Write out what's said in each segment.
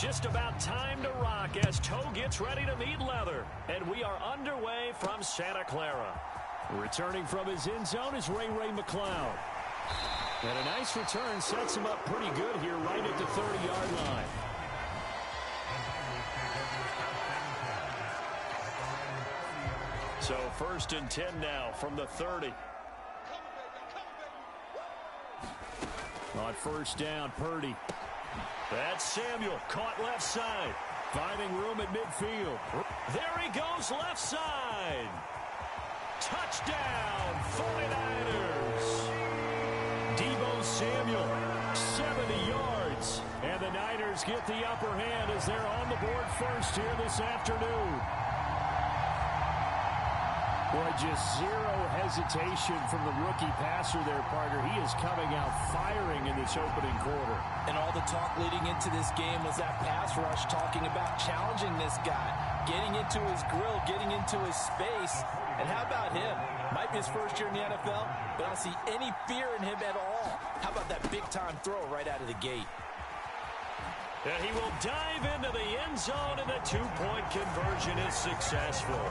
Just about time to rock as toe gets ready to meet leather. And we are underway from Santa Clara. Returning from his end zone is Ray McCloud. And a nice return sets him up pretty good here right at the 30-yard line. So 1st and 10 now from the 30. On 1st down, Purdy. That's Samuel, caught left side. Finding room at midfield. There he goes, left side. Touchdown, 49ers. Deebo Samuel, 70 yards. And the Niners get the upper hand as they're on the board first here this afternoon. Boy, just zero hesitation from the rookie passer there, partner. He is coming out firing in this opening quarter. And all the talk leading into this game was that pass rush, talking about challenging this guy, getting into his grill, getting into his space. And how about him? Might be his first year in the NFL, but I don't see any fear in him at all. How about that big-time throw right out of the gate? And he will dive into the end zone, and the two-point conversion is successful.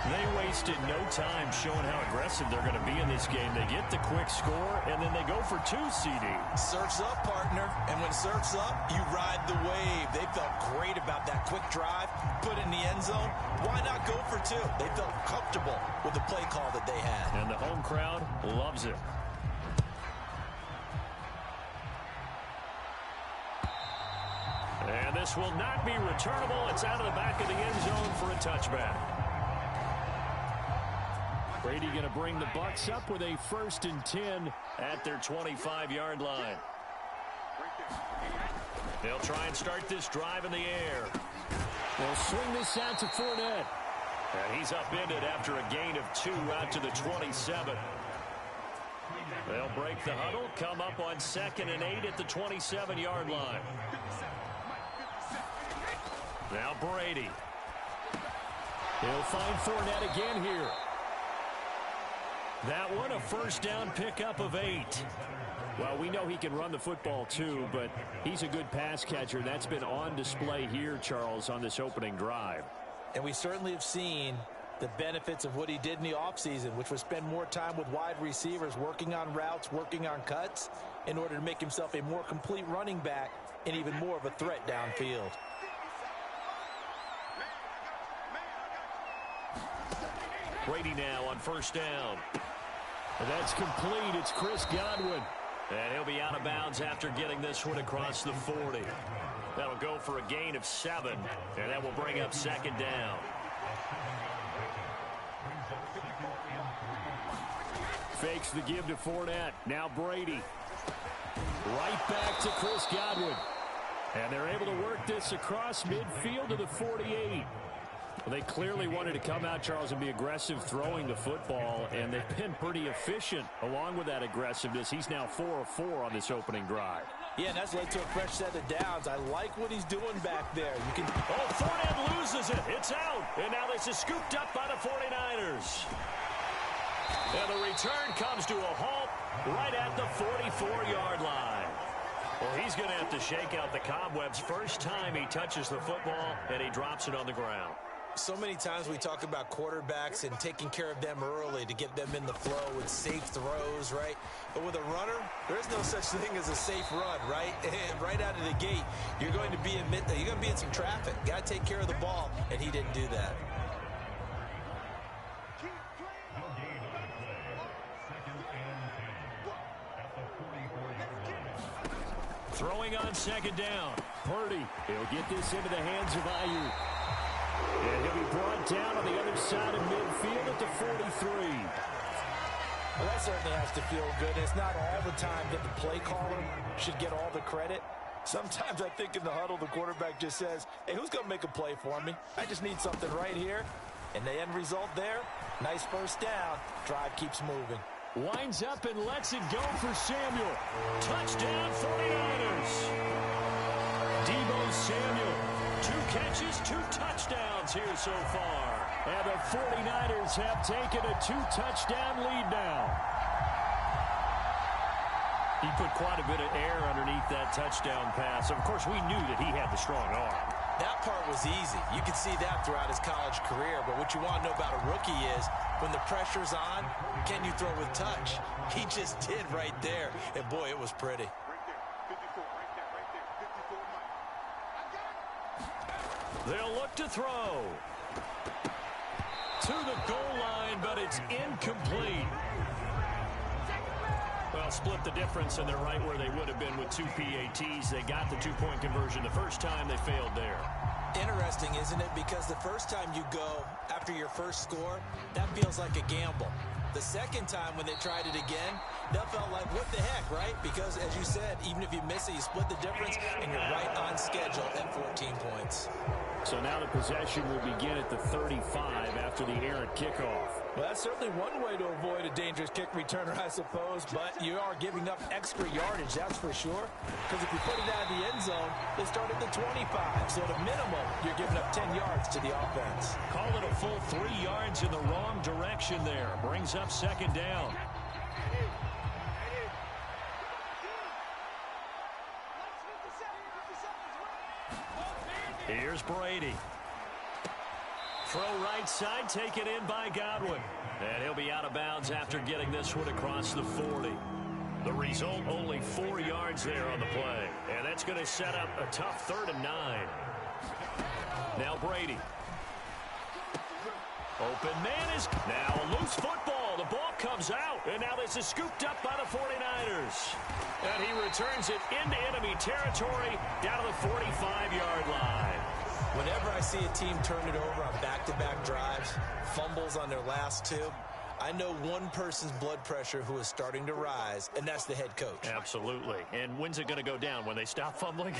They wasted no time showing how aggressive they're going to be in this game. They get the quick score, and then they go for 2, CD. Surf's up, partner. And when surf's up, you ride the wave. They felt great about that quick drive, put in the end zone. Why not go for 2? They felt comfortable with the play call that they had. And the home crowd loves it. And this will not be returnable. It's out of the back of the end zone for a touchback. Brady going to bring the Bucs up with a 1st and 10 at their 25-yard line. They'll try and start this drive in the air. They'll swing this out to Fournette. And he's upended after a gain of 2 out to the 27. They'll break the huddle, come up on 2nd and 8 at the 27-yard line. Now Brady. He'll find Fournette again here. That one, a 1st down pickup of 8. Well, we know he can run the football too, but he's a good pass catcher. That's been on display here, Charles, on this opening drive. And we certainly have seen the benefits of what he did in the offseason, which was spend more time with wide receivers, working on routes, working on cuts, in order to make himself a more complete running back and even more of a threat downfield. Brady now on 1st down. And that's complete. It's Chris Godwin. And he'll be out of bounds after getting this one across the 40. That'll go for a gain of 7. And that will bring up 2nd down. Fakes the give to Fournette. Now Brady. Right back to Chris Godwin. And they're able to work this across midfield to the 48. Well, they clearly wanted to come out, Charles, and be aggressive throwing the football, and they've been pretty efficient along with that aggressiveness. He's now 4 of 4 on this opening drive. Yeah, and that's led to a fresh set of downs. I like what he's doing back there. You can. Oh, Fournette loses it. It's out. And now this is scooped up by the 49ers. And the return comes to a halt right at the 44-yard line. Well, he's going to have to shake out the cobwebs first time he touches the football, and he drops it on the ground. So many times we talk about quarterbacks and taking care of them early to get them in the flow with safe throws, right? But with a runner, there's no such thing as a safe run, right? Right out of the gate, you're going to be in some traffic. Got to take care of the ball, and he didn't do that. Throwing on 2nd down. Purdy. He'll get this into the hands of Ayuk. And he'll be brought down on the other side of midfield at the 43. Well, that certainly has to feel good. It's not all the time that the play caller should get all the credit. Sometimes I think in the huddle, the quarterback just says, hey, who's going to make a play for me? I just need something right here. And the end result there, nice 1st down. Drive keeps moving. Winds up and lets it go for Samuel. Touchdown 49ers. Deebo Samuel. 2 catches, 2 touchdowns here so far. And the 49ers have taken a 2-touchdown lead now. He put quite a bit of air underneath that touchdown pass. Of course, we knew that he had the strong arm. That part was easy. You could see that throughout his college career. But what you want to know about a rookie is when the pressure's on, can you throw with touch? He just did right there. And, boy, it was pretty. They'll look to throw. To the goal line, but it's incomplete. Well, split the difference, and they're right where they would have been with 2 PATs. They got the two-point conversion the first time. They failed there. Interesting, isn't it? Because the first time you go after your first score, that feels like a gamble. The second time when they tried it again, that felt like, what the heck, right? Because, as you said, even if you miss it, you split the difference, and you're right on schedule at 14 points. So now the possession will begin at the 35 after the errant kickoff. Well, that's certainly one way to avoid a dangerous kick returner, I suppose, but you are giving up extra yardage, that's for sure. Because if you put it out of the end zone, they start at the 25. So at a minimum, you're giving up 10 yards to the offense. Call it a full 3 yards in the wrong direction there. Brings up second down. Here's Brady. Throw right side, taken in by Godwin. And he'll be out of bounds after getting this one across the 40. The result, only 4 yards there on the play. And that's going to set up a tough 3rd and 9. Now Brady. Open man is now a loose football. The ball comes out. And now this is scooped up by the 49ers. And he returns it into enemy territory down to the 45-yard line. Whenever I see a team turn it over on back-to-back drives, fumbles on their last two, I know one person's blood pressure who is starting to rise, and that's the head coach. Absolutely. And when's it going to go down? When they stop fumbling?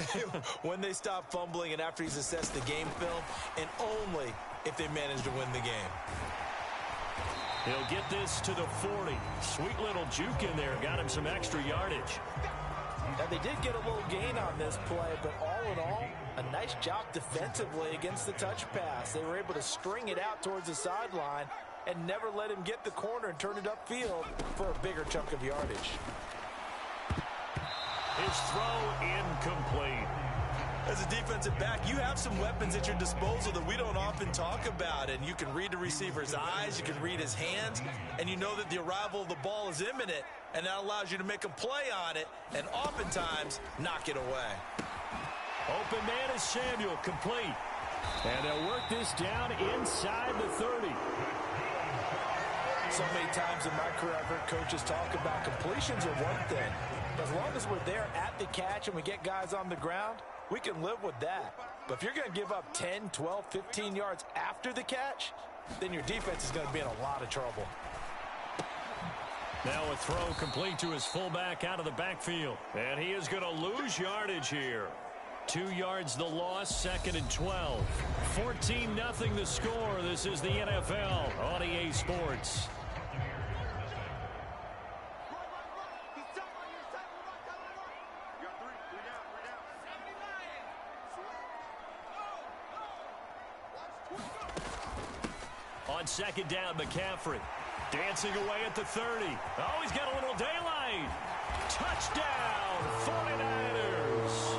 When they stop fumbling and after he's assessed the game film, and only if they manage to win the game. He'll get this to the 40. Sweet little juke in there. Got him some extra yardage. Now, they did get a little gain on this play, but all in all, a nice job defensively against the touch pass. They were able to string it out towards the sideline and never let him get the corner and turn it upfield for a bigger chunk of yardage. His throw incomplete. As a defensive back, you have some weapons at your disposal that we don't often talk about, and you can read the receiver's eyes, you can read his hands, and you know that the arrival of the ball is imminent, and that allows you to make a play on it and oftentimes knock it away. Open man is Samuel, complete. And they'll work this down inside the 30. So many times in my career, I've heard coaches talk about completions are one thing. As long as we're there at the catch and we get guys on the ground, we can live with that. But if you're going to give up 10, 12, 15 yards after the catch, then your defense is going to be in a lot of trouble. Now a throw complete to his fullback out of the backfield. And he is going to lose yardage here. 2 yards the loss, 2nd and 12. 14-0 the score. This is the NFL on EA Sports. On 2nd down, McCaffrey dancing away at the 30. Oh, he's got a little daylight. Touchdown, 49ers.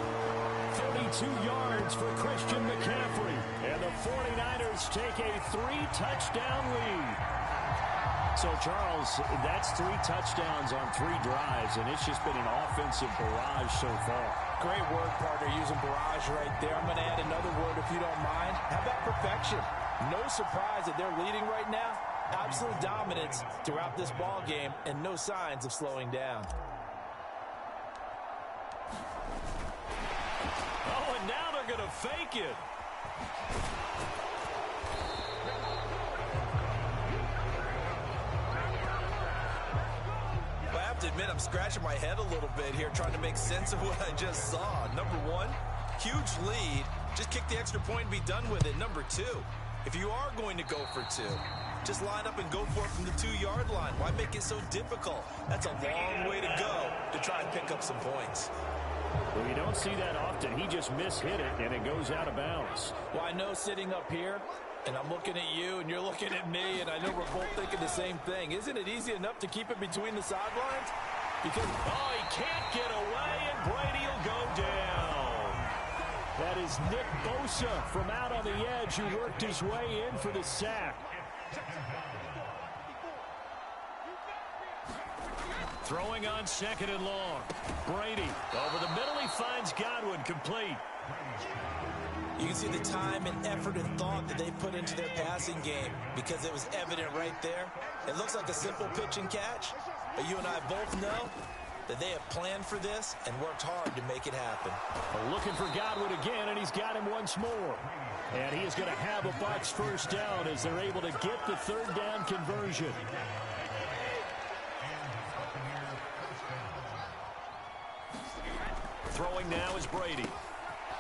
32 yards for Christian McCaffrey. And the 49ers take a 3-touchdown lead. So, Charles, that's 3 touchdowns on 3 drives, and it's just been an offensive barrage so far. Great word, partner, using barrage right there. I'm going to add another word if you don't mind. How about perfection? No surprise that they're leading right now. Absolute dominance throughout this ball game and no signs of slowing down. Oh, and now they're going to fake it. Well, I have to admit, I'm scratching my head a little bit here trying to make sense of what I just saw. Number one, huge lead. Just kick the extra point and be done with it. Number two, if you are going to go for 2, just line up and go for it from the 2-yard line. Why make it so difficult? That's a long way to go to try and pick up some points. Well, you don't see that often. He just mishit it, and it goes out of bounds. Well, I know sitting up here, and I'm looking at you, and you're looking at me, and I know we're both thinking the same thing. Isn't it easy enough to keep it between the sidelines? Because, oh, he can't get away, and Brady will go down. That is Nick Bosa from out on the edge who worked his way in for the sack. Throwing on 2nd and long. Brady over the middle. He finds Godwin complete. You can see the time and effort and thought that they put into their passing game because it was evident right there. It looks like a simple pitch and catch, but you and I both know that they have planned for this and worked hard to make it happen. Looking for Godwin again, and he's got him once more. And he is going to have a Bucs first down as they're able to get the 3rd down conversion. Throwing now is Brady.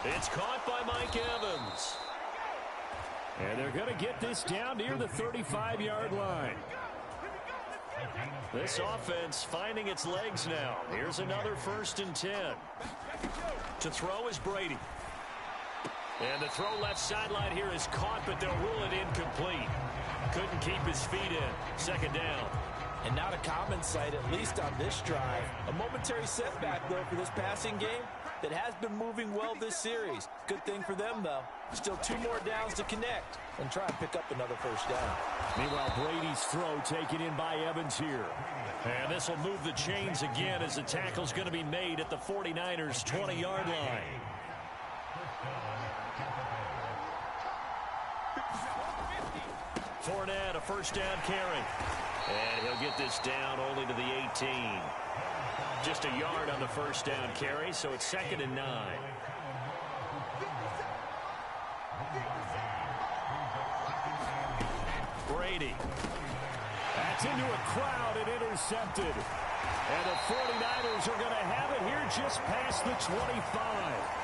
It's caught by Mike Evans. And they're going to get this down near the 35-yard line. This offense finding its legs now. Here's another 1st and 10. To throw is Brady. And the throw left sideline here is caught, but they'll rule it incomplete. Couldn't keep his feet in. 2nd down. And not a common sight, at least on this drive. A momentary setback, though, for this passing game that has been moving well this series. Good thing for them, though. Still 2 more downs to connect and try and pick up another 1st down. Meanwhile, Brady's throw taken in by Evans here. And this will move the chains again as the tackle's going to be made at the 49ers' 20-yard line. Fournette, a 1st down carry. And he'll get this down only to the 18. Just a yard on the 1st down carry, so it's 2nd and 9. Brady. That's into a crowd and intercepted. And the 49ers are going to have it here just past the 25.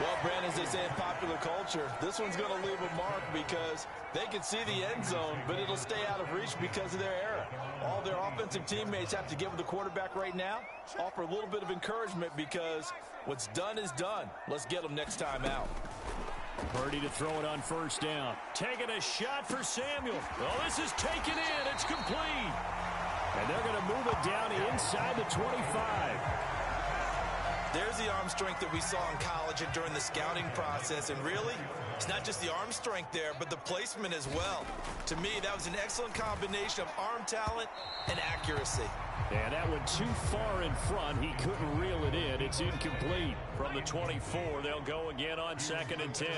Well, Brandon, as they say in popular culture, this one's going to leave a mark because they can see the end zone, but it'll stay out of reach because of their error. All their offensive teammates have to give the quarterback right now, offer a little bit of encouragement because what's done is done. Let's get them next time out. Purdy to throw it on 1st down. Taking a shot for Samuel. Oh, this is taken in. It's complete. And they're going to move it down inside the 25. There's the arm strength that we saw in college and during the scouting process. And really, it's not just the arm strength there, but the placement as well. To me, that was an excellent combination of arm talent and accuracy. Yeah, that went too far in front. He couldn't reel it in. It's incomplete. From the 24, they'll go again on 2nd and 10.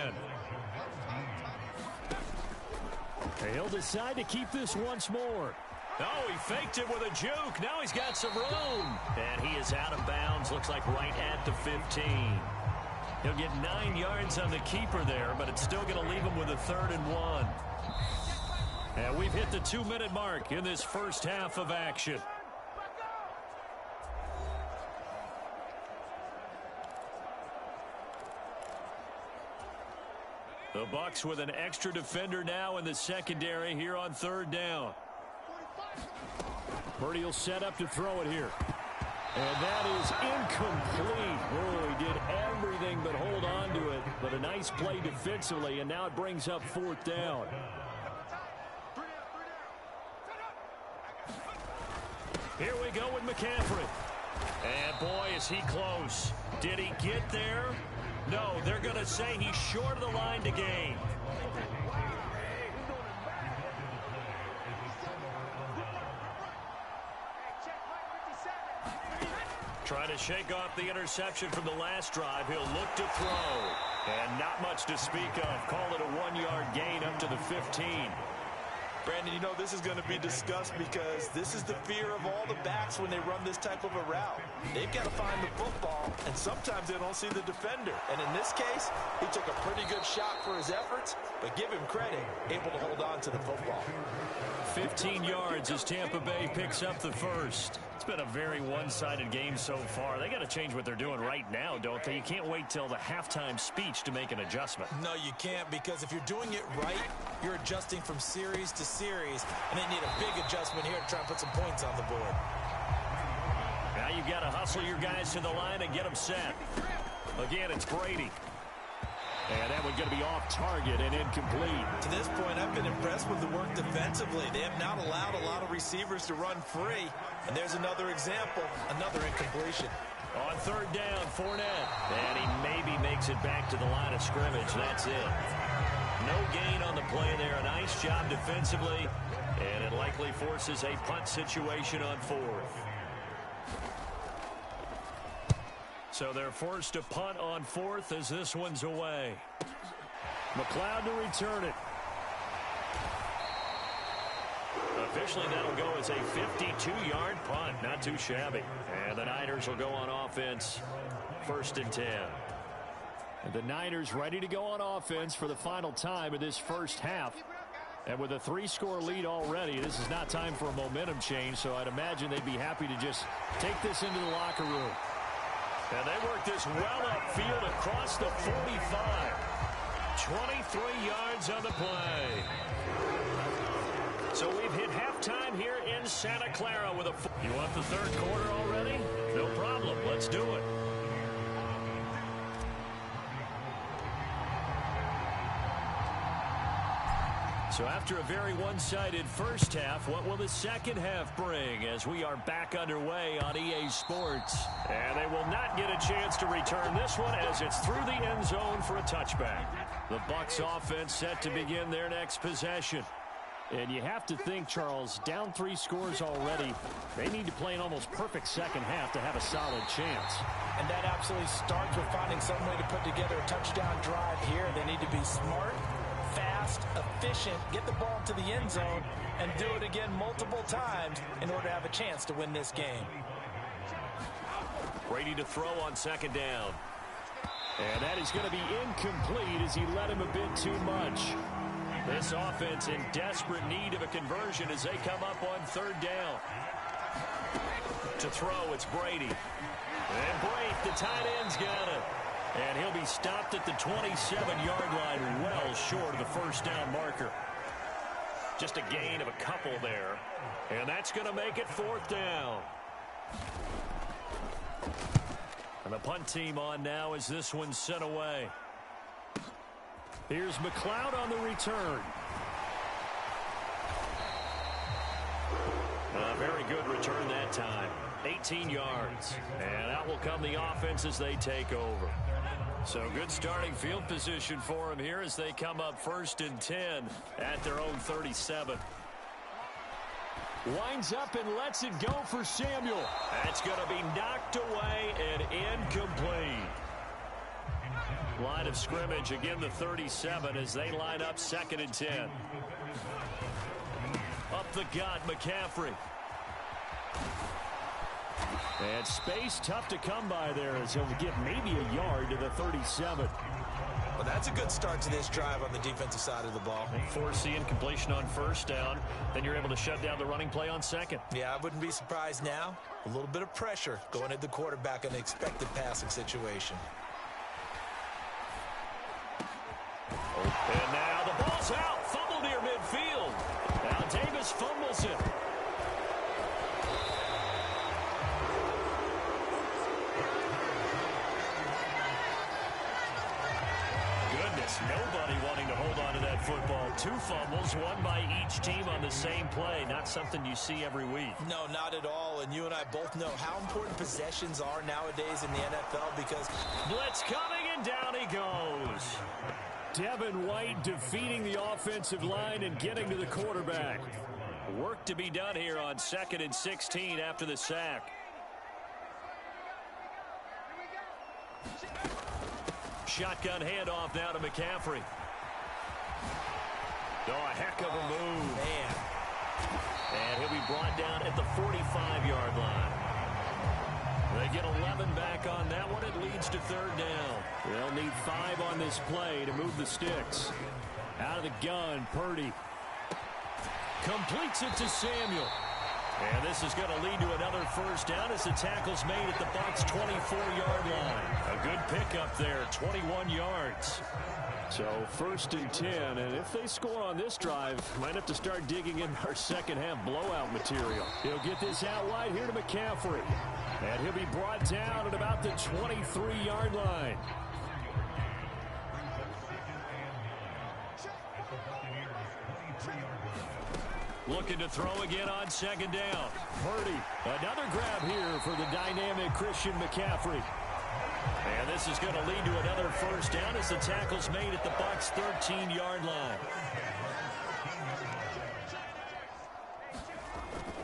He'll decide to keep this once more. Oh, he faked it with a juke. Now he's got some room. And he is out of bounds. Looks like right at the 15. He'll get 9 yards on the keeper there, but it's still going to leave him with a 3rd and 1. And we've hit the 2-minute mark in this first half of action. The Bucs with an extra defender now in the secondary here on 3rd down. Purdy will set up to throw it here. And that is incomplete. Oh, he did everything but hold on to it. But a nice play defensively, and now it brings up 4th down. Here we go with McCaffrey. And boy, is he close. Did he get there? No, they're going to say he's short of the line to gain. Trying to shake off the interception from the last drive. He'll look to throw. And not much to speak of. Call it a 1-yard gain up to the 15. Brandon, you know this is going to be discussed because this is the fear of all the backs when they run this type of a route. They've got to find the football, and sometimes they don't see the defender. And in this case, he took a pretty good shot for his efforts, but give him credit, able to hold on to the football. 15 yards as Tampa Bay picks up the first. It's been a very one-sided game so far. They got to change what they're doing right now, don't they? You can't wait till the halftime speech to make an adjustment. No, you can't, because if you're doing it right, you're adjusting from series to series, and they need a big adjustment here to try and put some points on the board. Now you've got to hustle your guys to the line and get them set. Again, it's Brady. And that one's going to be off target and incomplete. To this point, I've been impressed with the work defensively. They have not allowed a lot of receivers to run free. And there's another example, another incompletion. On third down, Fournette. And he maybe makes it back to the line of scrimmage. That's it. No gain on the play there. A nice job defensively. And it likely forces a punt situation on fourth. So they're forced to punt on fourth as this one's away. McLeod to return it. Officially, that'll go as a 52-yard punt. Not too shabby. And the Niners will go on offense. 1st and 10. And the Niners ready to go on offense for the final time of this first half. And with a 3-score lead already, this is not time for a momentum change, so I'd imagine they'd be happy to just take this into the locker room. And they work this well upfield across the 45. 23 yards on the play. So we've hit halftime here in Santa Clara with a... You want the third quarter already? No problem. Let's do it. So after a very one-sided first half, what will the second half bring as we are back underway on EA Sports? And they will not get a chance to return this one as it's through the end zone for a touchback. The Bucs offense set to begin their next possession. And you have to think, Charles, down 3 scores already, they need to play an almost perfect second half to have a solid chance. And that absolutely starts with finding some way to put together a touchdown drive here. They need to be smart, fast, efficient, get the ball to the end zone, and do it again multiple times in order to have a chance to win this game. Brady to throw on second down. And that is going to be incomplete as he led him a bit too much. This offense in desperate need of a conversion as they come up on third down. To throw, it's Brady. And Brate, the tight end's got it. And he'll be stopped at the 27-yard line, well short of the first down marker. Just a gain of a couple there. And that's going to make it 4th down. And the punt team on now as this one's sent away. Here's McLeod on the return. A very good return that time. 18 yards. And out will come the offense as they take over. So good starting field position for them here as they come up 1st and 10 at their own 37. Winds up and lets it go for Samuel. That's going to be knocked away and incomplete. Line of scrimmage, again the 37 as they line up 2nd and 10. Up the gut, McCaffrey. And space tough to come by there as he'll get maybe a yard to the 37. Well, that's a good start to this drive on the defensive side of the ball. Force the incompletion on first down. Then you're able to shut down the running play on second. Yeah, I wouldn't be surprised now. A little bit of pressure going at the quarterback in an expected passing situation. And now the ball's out. Fumble near midfield. Now Davis fumbles it. Goodness, nobody wanting to hold on to that football. 2 fumbles, one by each team on the same play. Not something you see every week. No, not at all. And you and I both know how important possessions are nowadays in the NFL because... Blitz coming and down he goes. Devin White defeating the offensive line and getting to the quarterback. Work to be done here on 2nd and 16 after the sack. Shotgun handoff now to McCaffrey. Oh, a heck of a move. Man. And he'll be brought down at the 45-yard line. They get 11 back on that one. It leads to 3rd down. They'll need 5 on this play to move the sticks. Out of the gun, Purdy. Completes it to Samuel. And this is going to lead to another first down as the tackle's made at the Bucs' 24-yard line. A good pickup there, 21 yards. So 1st and 10, and if they score on this drive, might have to start digging in our second half blowout material. He'll get this out wide here to McCaffrey. And he'll be brought down at about the 23-yard line. looking to throw again on second down. Purdy, another grab here for the dynamic Christian McCaffrey. And this is going to lead to another first down as the tackle's made at the Bucs' 13-yard line.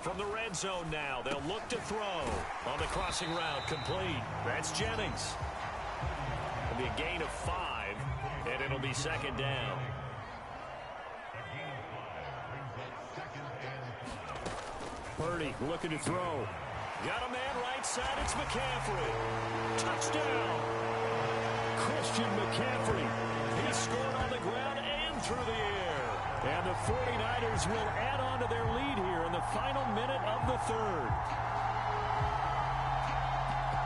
From the red zone now, they'll look to throw on the crossing route, complete. That's Jennings. It'll be a gain of 5, and it'll be second down. Purdy looking to throw. Got a man right side. It's McCaffrey. Touchdown. Christian McCaffrey. He scored on the ground and through the air. And the 49ers will add on to their lead here in the final minute of the third.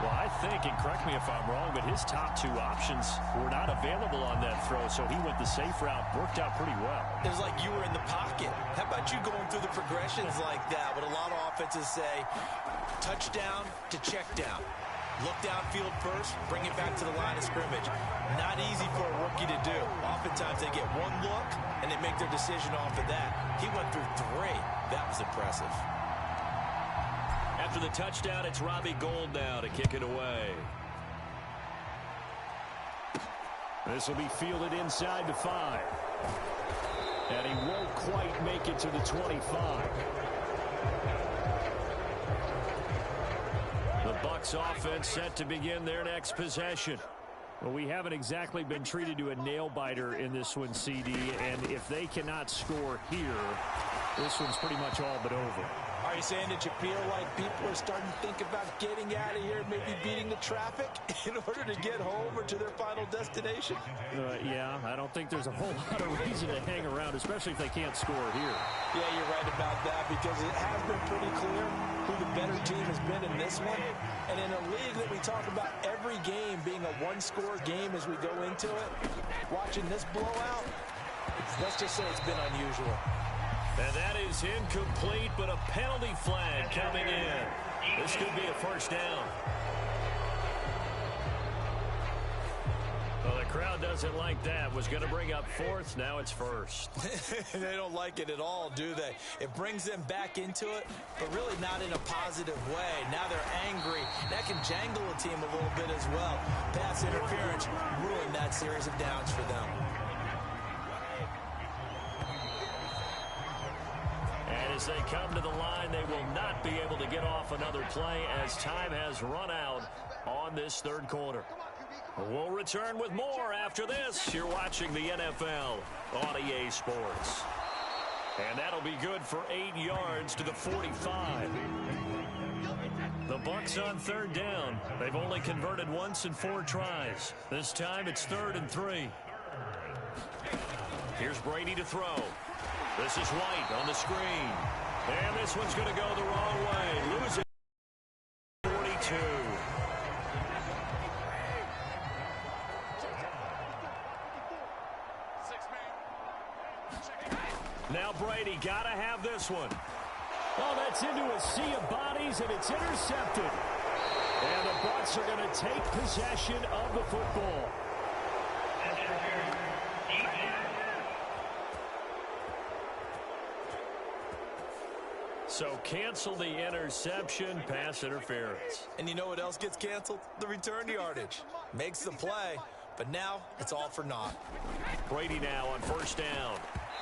Well, I think, and correct me if I'm wrong, but his top 2 options were not available on that throw, so he went the safe route, worked out pretty well. It was like you were in the pocket. How about you going through the progressions like that? What a lot of offenses say, touchdown to check down. Look downfield first, bring it back to the line of scrimmage. Not easy for a rookie to do. Oftentimes they get one look, and they make their decision off of that. He went through 3. That was impressive. After the touchdown, it's Robbie Gould now to kick it away. This will be fielded inside the 5. And he won't quite make it to the 25. The Bucs offense set to begin their next possession. Well, we haven't exactly been treated to a nail-biter in this one, CD, and if they cannot score here, this one's pretty much all but over. Are you saying that you feel like people are starting to think about getting out of here, maybe beating the traffic in order to get home or to their final destination? Yeah, I don't think there's a whole lot of reason to hang around, especially if they can't score here. Yeah, you're right about that because it has been pretty clear who the better team has been in this one. And in a league that we talk about every game being a one-score game as we go into it, watching this blowout, let's just say it's been unusual. And that is incomplete, but a penalty flag coming in. This could be a first down. Well, the crowd doesn't like that. Was going to bring up 4th. Now it's 1st. They don't like it at all, do they? It brings them back into it, but really not in a positive way. Now they're angry. That can jangle a team a little bit as well. Pass interference ruined that series of downs for them. As they come to the line, they will not be able to get off another play as time has run out on this third quarter. We'll return with more after this. You're watching the NFL on EA Sports. And that'll be good for 8 yards to the 45. The Bucs on third down. They've only converted once in 4 tries. This time it's 3rd and 3. Here's Brady to throw. This is White on the screen. And this one's going to go the wrong way. Losing 42. Now Brady got to have this one. Oh, that's into a sea of bodies, and it's intercepted. And the Bucs are going to take possession of the football. So cancel the interception, pass interference. And you know what else gets canceled? The return yardage. Makes the play, but now it's all for naught. Brady now on first down.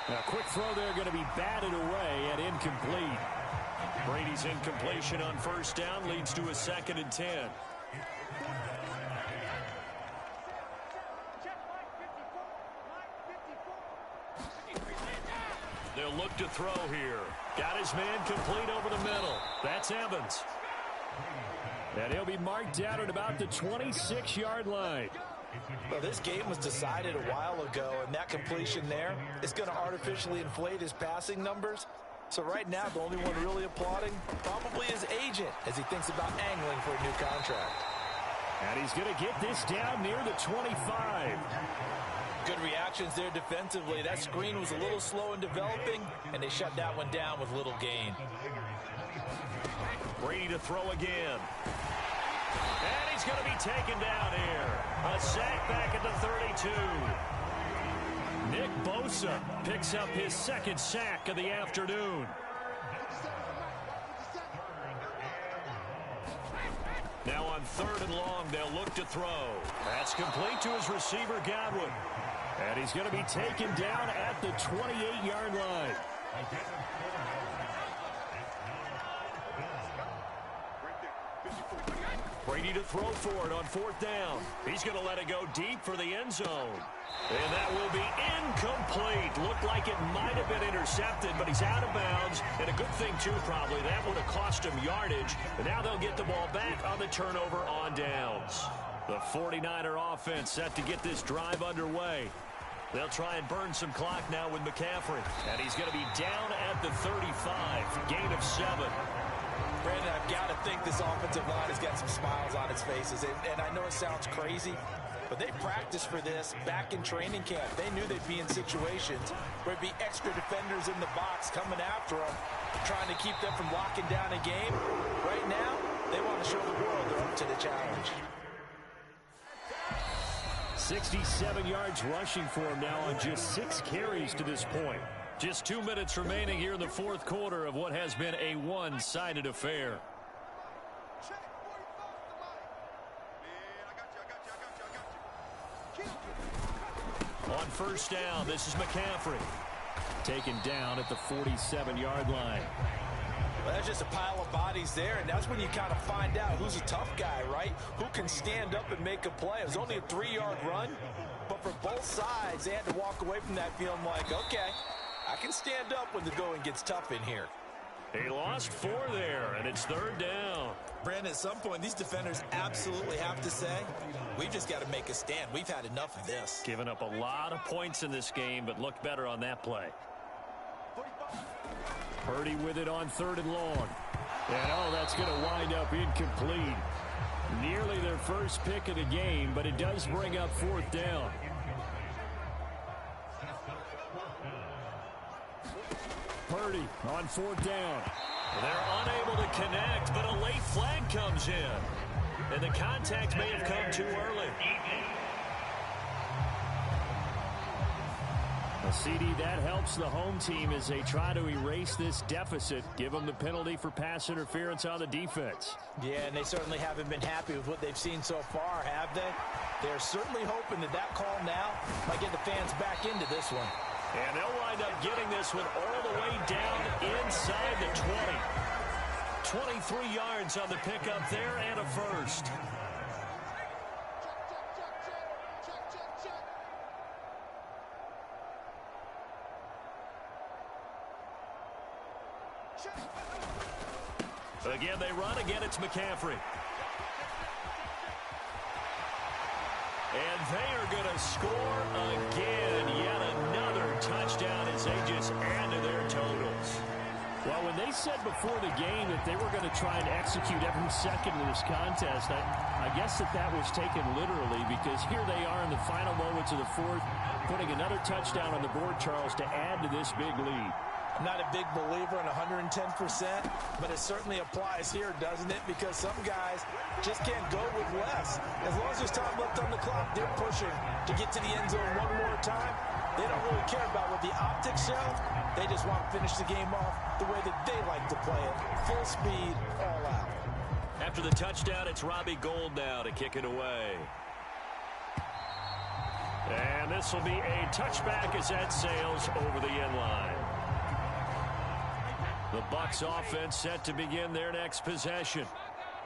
Now, quick throw there going to be batted away and incomplete. Brady's incompletion on first down leads to a 2nd and 10. They'll look to throw here. Got his man complete over the middle. That's Evans. And he'll be marked out at about the 26-yard line. Well, this game was decided a while ago, and that completion there is going to artificially inflate his passing numbers. So right now, the only one really applauding probably his agent as he thinks about angling for a new contract. And he's going to get this down near the 25. Good reactions there defensively. That screen was a little slow in developing, and they shut that one down with little gain. Brady to throw again. And he's going to be taken down here. A sack back at the 32. Nick Bosa picks up his second sack of the afternoon. Now on 3rd and long, they'll look to throw. That's complete to his receiver, Godwin. And he's going to be taken down at the 28-yard line. Brady to throw for it on 4th down. He's going to let it go deep for the end zone. And that will be incomplete. Looked like it might have been intercepted, but he's out of bounds. And a good thing, too, probably. That would have cost him yardage. And now they'll get the ball back on the turnover on downs. The 49er offense set to get this drive underway. They'll try and burn some clock now with McCaffrey. And he's going to be down at the 35. Gain of 7. Brandon, I've got to think this offensive line has got some smiles on its faces. And I know it sounds crazy, but they practiced for this back in training camp. They knew they'd be in situations where it'd be extra defenders in the box coming after them, trying to keep them from locking down a game. Right now, they want to show the world they're up to the challenge. 67 yards rushing for him now on just 6 carries to this point. Just 2 minutes remaining here in the 4th quarter of what has been a one-sided affair. On 1st down, this is McCaffrey. Taken down at the 47-yard line. Well, there's just a pile of bodies there, and that's when you kind of find out who's a tough guy, right? Who can stand up and make a play. It was only a 3-yard run, but for both sides, they had to walk away from that feeling like, okay, I can stand up when the going gets tough in here. He lost 4 there, and it's 3rd down. Brandon, at some point, these defenders absolutely have to say, we've just got to make a stand. We've had enough of this. Giving up a lot of points in this game, but looked better on that play. Purdy with it on 3rd and long. And, oh, that's going to wind up incomplete. Nearly their first pick of the game, but it does bring up 4th down. Purdy on 4th down. They're unable to connect, but a late flag comes in. And the contact may have come too early. A CD that helps the home team as they try to erase this deficit. Give them the penalty for pass interference on the defense. Yeah, and they certainly haven't been happy with what they've seen so far, have they? They're certainly hoping that call now might get the fans back into this one. And they'll wind up getting this one all the way down inside the 20. 23 yards on the pickup there and a first. Again, they run. Again, it's McCaffrey. And they are going to score again. Yet another touchdown as they just add to their totals. Well, when they said before the game that they were going to try and execute every second of this contest, I guess that was taken literally, because here they are in the final moments of the 4th, putting another touchdown on the board, Charles, to add to this big lead. I'm not a big believer in 110%, but it certainly applies here, doesn't it? Because some guys just can't go with less. As long as there's time left on the clock, they're pushing to get to the end zone one more time. They don't really care about what the optics show. They just want to finish the game off the way that they like to play it. Full speed, all out. After the touchdown, it's Robbie Gould now to kick it away. And this will be a touchback as that sails over the end line. The Bucs offense set to begin their next possession.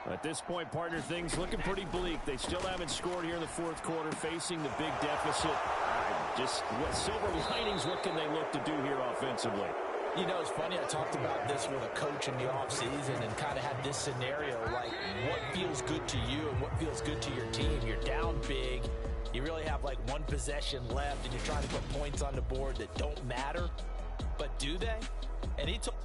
At this point, partner, things looking pretty bleak. They still haven't scored here in the 4th quarter, facing the big deficit. Just what silver linings, what can they look to do here offensively? You know, it's funny, I talked about this with a coach in the offseason and kind of had this scenario, like what feels good to you and what feels good to your team. You're down big. You really have like one possession left, and you're trying to put points on the board that don't matter. But do they? And he told